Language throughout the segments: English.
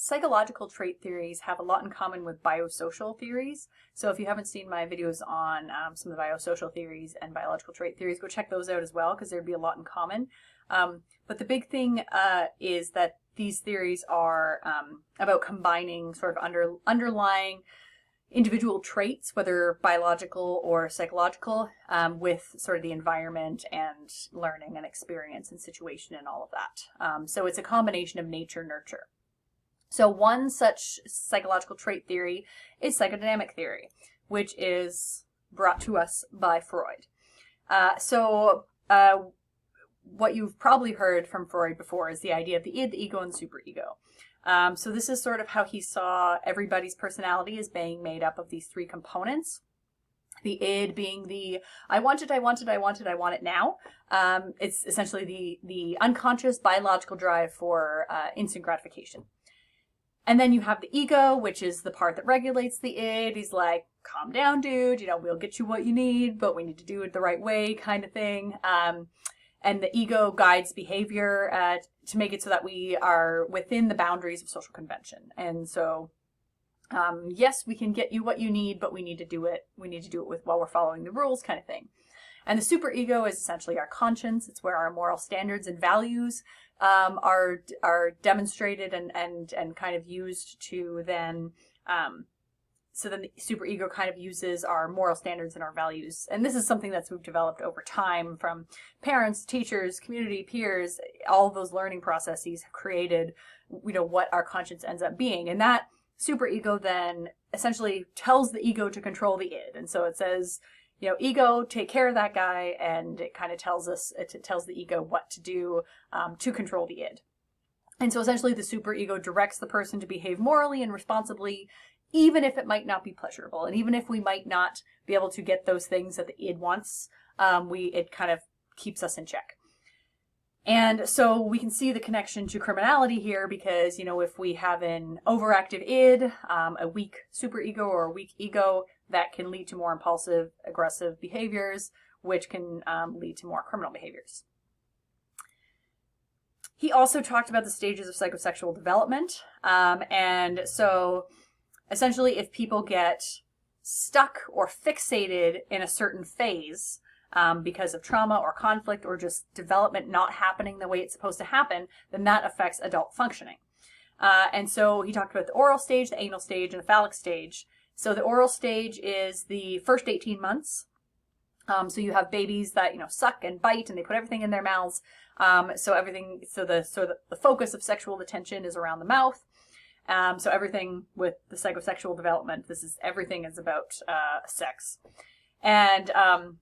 Psychological trait theories have a lot in common with biosocial theories. So if you haven't seen my videos on some of the biosocial theories and biological trait theories, go check those out as well, because there'd be a lot in common. But the big thing is that these theories are about combining sort of underlying individual traits, whether biological or psychological, with sort of the environment and learning and experience and situation and all of that. So it's a combination of nature-nurture. So one such psychological trait theory is psychodynamic theory, which is brought to us by Freud. What you've probably heard from Freud before is the idea of the id, the ego, and the superego. So this is sort of how he saw everybody's personality as being made up of these three components. The id being the I want it, I want it, I want it, I want it now. It's essentially the unconscious biological drive for instant gratification. And then you have the ego, which is the part that regulates the id. He's like, calm down, dude. We'll get you what you need, but we need to do it the right way, kind of thing. And the ego guides behavior to make it so that we are within the boundaries of social convention. And so, yes, we can get you what you need, but we need to do it. We need to do it while we're following the rules, kind of thing. And the superego is essentially our conscience. It's where our moral standards and values are demonstrated and kind of used to then. So then the superego kind of uses our moral standards and our values. And this is something that's we've developed over time from parents, teachers, community, peers. All of those learning processes have created, what our conscience ends up being. And that superego then essentially tells the ego to control the id. And so it says, ego, take care of that guy. And it kind of tells the ego what to do to control the id. And so essentially the superego directs the person to behave morally and responsibly, even if it might not be pleasurable, and even if we might not be able to get those things that the id wants, it kind of keeps us in check. And so we can see the connection to criminality here because, if we have an overactive id, a weak superego or a weak ego, that can lead to more impulsive, aggressive behaviors, which can lead to more criminal behaviors. He also talked about the stages of psychosexual development. And so essentially, if people get stuck or fixated in a certain phase because of trauma or conflict or just development not happening the way it's supposed to happen, then that affects adult functioning. And so he talked about the oral stage, the anal stage, and the phallic stage. So the oral stage is the first 18 months. So you have babies that, suck and bite and they put everything in their mouths. So the focus of sexual attention is around the mouth. So everything with the psychosexual development, everything is about sex. And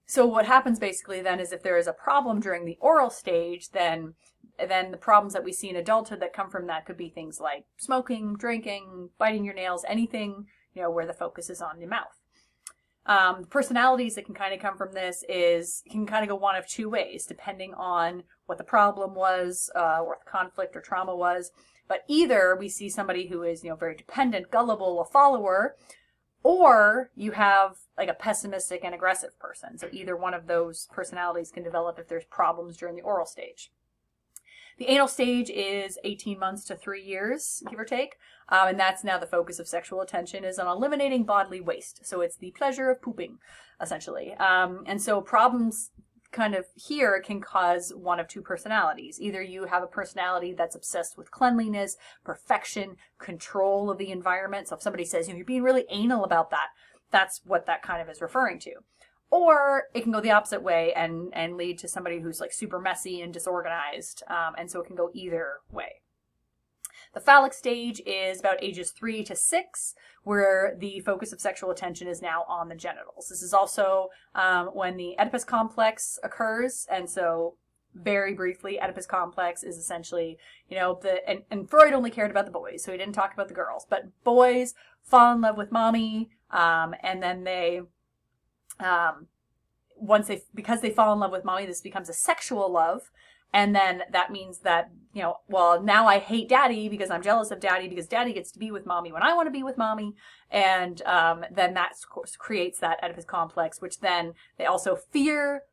so what happens basically then is if there is a problem during the oral stage, then the problems that we see in adulthood that come from that could be things like smoking, drinking, biting your nails, anything, where the focus is on the mouth. Personalities that can kind of come from this can kind of go one of two ways, depending on what the problem was, what the conflict or trauma was. But either we see somebody who is, very dependent, gullible, a follower, or you have like a pessimistic and aggressive person. So either one of those personalities can develop if there's problems during the oral stage. The anal stage is 18 months to 3 years, give or take. And that's now the focus of sexual attention is on eliminating bodily waste. So it's the pleasure of pooping, essentially. And so problems kind of here can cause one of two personalities. Either you have a personality that's obsessed with cleanliness, perfection, control of the environment. So if somebody says, you're being really anal about that, that's what that kind of is referring to. Or it can go the opposite way and lead to somebody who's like super messy and disorganized. And so it can go either way. The phallic stage is about ages 3 to 6, where the focus of sexual attention is now on the genitals. This is also when the Oedipus complex occurs. And so very briefly, Oedipus complex is essentially, and Freud only cared about the boys, so he didn't talk about the girls. But boys fall in love with mommy, and then they, because they fall in love with mommy, this becomes a sexual love. And then that means that, now I hate daddy because I'm jealous of daddy because daddy gets to be with mommy when I want to be with mommy. And then that creates that Oedipus complex, which then they also fear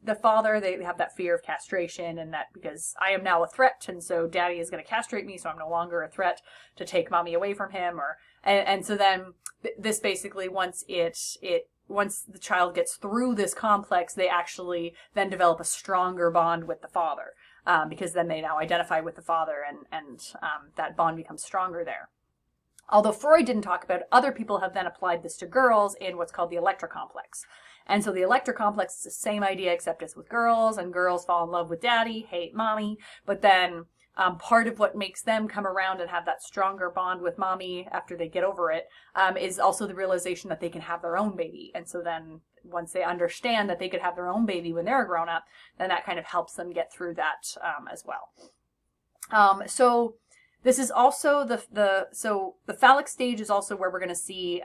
the father, they have that fear of castration, and that because I am now a threat, and so daddy is going to castrate me, so I'm no longer a threat to take mommy away from him, and so then this basically, once the child gets through this complex, they actually then develop a stronger bond with the father, because then they now identify with the father, and that bond becomes stronger there. Although Freud didn't talk about it, other people have then applied this to girls in what's called the Electra complex. And so the Electra complex is the same idea, except it's with girls, and girls fall in love with daddy, hate mommy, but then part of what makes them come around and have that stronger bond with mommy after they get over it is also the realization that they can have their own baby. And so then once they understand that they could have their own baby when they're grown up, then that kind of helps them get through that as well. So this is also so the phallic stage is also where we're going to see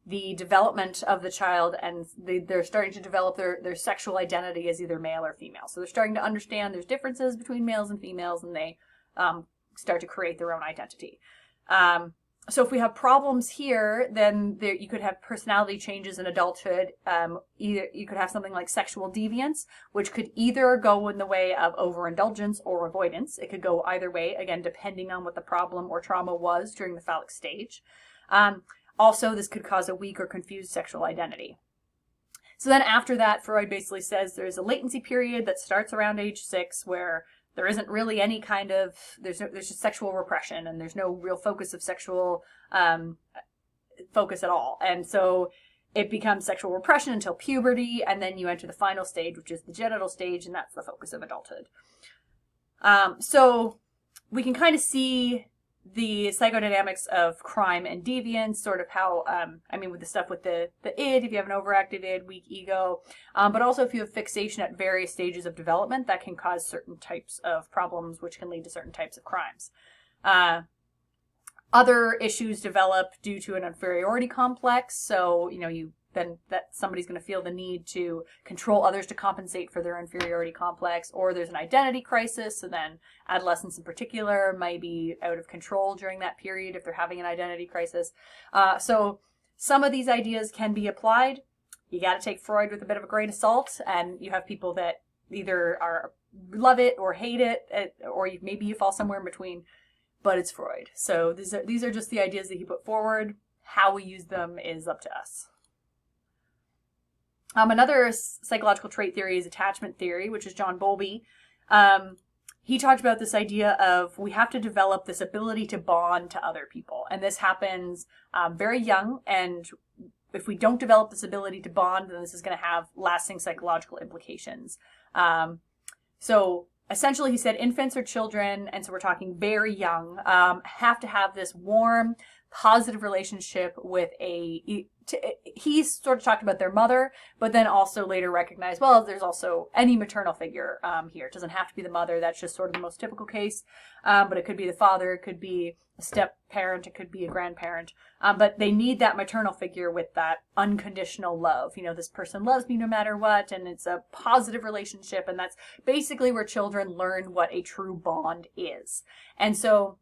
the development of the child, and they're starting to develop their sexual identity as either male or female. So they're starting to understand there's differences between males and females, and they start to create their own identity. So if we have problems here, then you could have personality changes in adulthood. Either you could have something like sexual deviance, which could either go in the way of overindulgence or avoidance. It could go either way, again, depending on what the problem or trauma was during the phallic stage. Also, this could cause a weak or confused sexual identity. So then after that, Freud basically says there's a latency period that starts around age 6 where there isn't really any kind of, there's just sexual repression, and there's no real focus of sexual focus at all. And so it becomes sexual repression until puberty, and then you enter the final stage, which is the genital stage, and that's the focus of adulthood. So we can kind of see the psychodynamics of crime and deviance, sort of how, with the stuff with the id, if you have an overactive id, weak ego, but also if you have fixation at various stages of development, that can cause certain types of problems, which can lead to certain types of crimes. Other issues develop due to an inferiority complex, so, then that somebody's going to feel the need to control others to compensate for their inferiority complex, or there's an identity crisis, so then adolescents in particular might be out of control during that period if they're having an identity crisis. So some of these ideas can be applied. You got to take Freud with a bit of a grain of salt, and you have people that either love it or hate it, or maybe you fall somewhere in between, but it's Freud. So these are just the ideas that he put forward. How we use them is up to us. Another psychological trait theory is attachment theory, which is John Bowlby. He talked about this idea of we have to develop this ability to bond to other people. And this happens very young. And if we don't develop this ability to bond, then this is going to have lasting psychological implications. So essentially, he said infants or children, and so we're talking very young, have to have this warm, positive relationship with he sort of talked about their mother, but then also later recognized, well, there's also any maternal figure here. It doesn't have to be the mother. That's just sort of the most typical case. But it could be the father. It could be a step parent. It could be a grandparent. But they need that maternal figure with that unconditional love. This person loves me no matter what, and it's a positive relationship. And that's basically where children learn what a true bond is. And so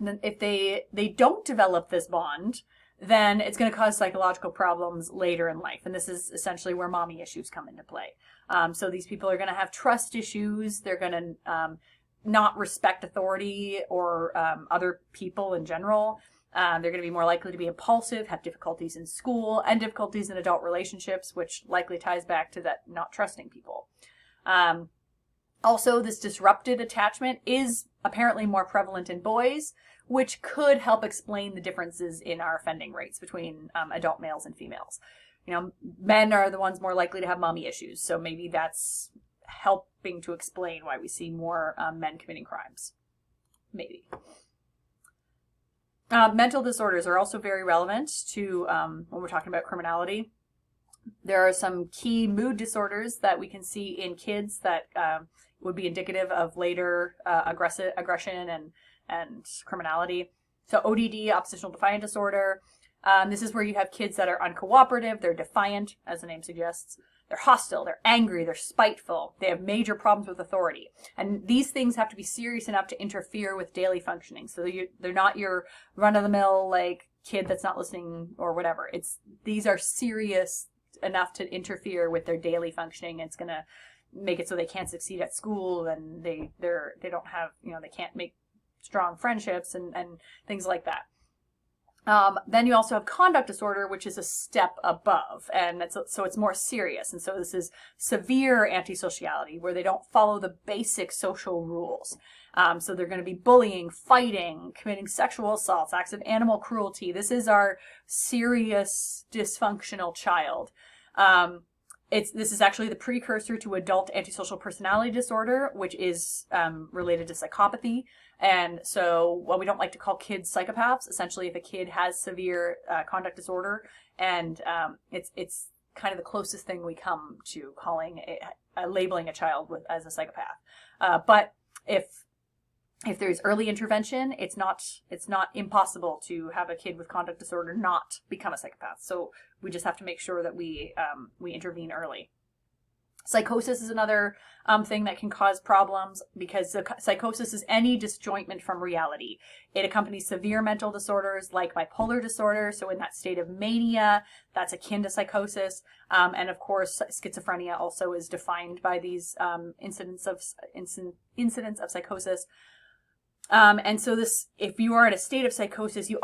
if they don't develop this bond, then it's going to cause psychological problems later in life. And this is essentially where mommy issues come into play. So these people are going to have trust issues. They're going to not respect authority or other people in general. They're going to be more likely to be impulsive, have difficulties in school, and difficulties in adult relationships, which likely ties back to that not trusting people. Also, this disrupted attachment is apparently more prevalent in boys, which could help explain the differences in our offending rates between adult males and females. Men are the ones more likely to have mommy issues, so maybe that's helping to explain why we see more men committing crimes. Maybe. Mental disorders are also very relevant to when we're talking about criminality. There are some key mood disorders that we can see in kids that would be indicative of later aggression and criminality. So ODD, oppositional defiant disorder. This is where you have kids that are uncooperative, they're defiant, as the name suggests. They're hostile, they're angry, they're spiteful, they have major problems with authority. And these things have to be serious enough to interfere with daily functioning. So they're not your run-of-the-mill, kid that's not listening or whatever. These are serious enough to interfere with their daily functioning. It's going to make it so they can't succeed at school, and they don't have, they can't make strong friendships and things like that. Then you also have conduct disorder, which is a step above, and so it's more serious. And so this is severe antisociality, where they don't follow the basic social rules. So they're going to be bullying, fighting, committing sexual assaults, acts of animal cruelty. This is our serious dysfunctional child. This is actually the precursor to adult antisocial personality disorder, which is related to psychopathy. And so, while we don't like to call kids psychopaths, essentially if a kid has severe conduct disorder, and it's kind of the closest thing we come to calling labeling a child as a psychopath. But if there's early intervention, it's not impossible to have a kid with conduct disorder not become a psychopath. So we just have to make sure that we intervene early. Psychosis is another thing that can cause problems, because psychosis is any disjointment from reality. It accompanies severe mental disorders like bipolar disorder. So in that state of mania, that's akin to psychosis. And of course, schizophrenia also is defined by these incidents of psychosis. And so if you are in a state of psychosis, you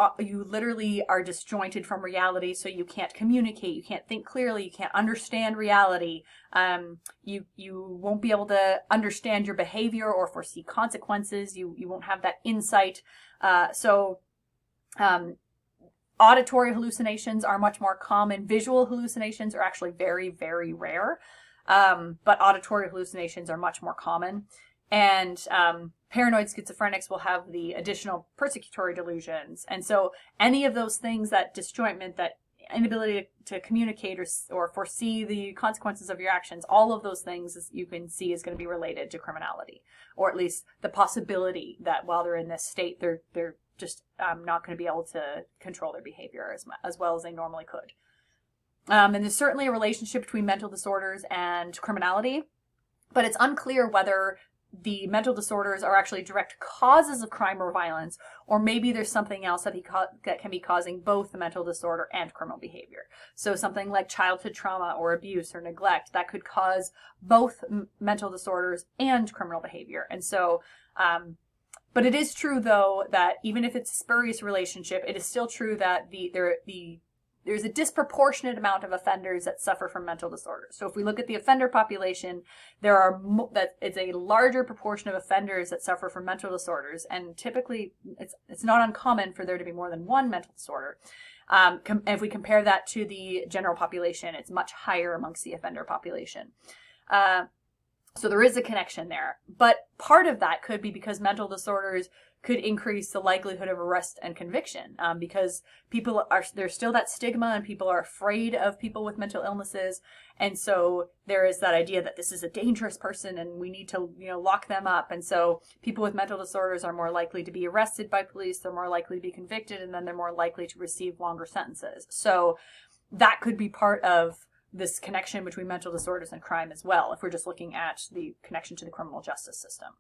literally are disjointed from reality. So you can't communicate, you can't think clearly, you can't understand reality. You won't be able to understand your behavior or foresee consequences. You won't have that insight. Auditory hallucinations are much more common. Visual hallucinations are actually very, very rare. But auditory hallucinations are much more common. And paranoid schizophrenics will have the additional persecutory delusions. And so any of those things, that disjointment, that inability to communicate or foresee the consequences of your actions, all of those things you can see is going to be related to criminality, or at least the possibility that while they're in this state, they're just not going to be able to control their behavior as well as they normally could. And there's certainly a relationship between mental disorders and criminality, but it's unclear whether the mental disorders are actually direct causes of crime or violence, or maybe there's something else that can be causing both the mental disorder and criminal behavior. So something like childhood trauma or abuse or neglect, that could cause both mental disorders and criminal behavior. And so, but it is true, though, that even if it's a spurious relationship, it is still true that there's a disproportionate amount of offenders that suffer from mental disorders. So if we look at the offender population, it's a larger proportion of offenders that suffer from mental disorders, and typically it's not uncommon for there to be more than one mental disorder. If we compare that to the general population, it's much higher amongst the offender population. So there is a connection there, but part of that could be because mental disorders could increase the likelihood of arrest and conviction, because there's still that stigma, and people are afraid of people with mental illnesses. And so there is that idea that this is a dangerous person and we need to, lock them up. And so people with mental disorders are more likely to be arrested by police. They're more likely to be convicted, and then they're more likely to receive longer sentences. So that could be part of this connection between mental disorders and crime as well, if we're just looking at the connection to the criminal justice system.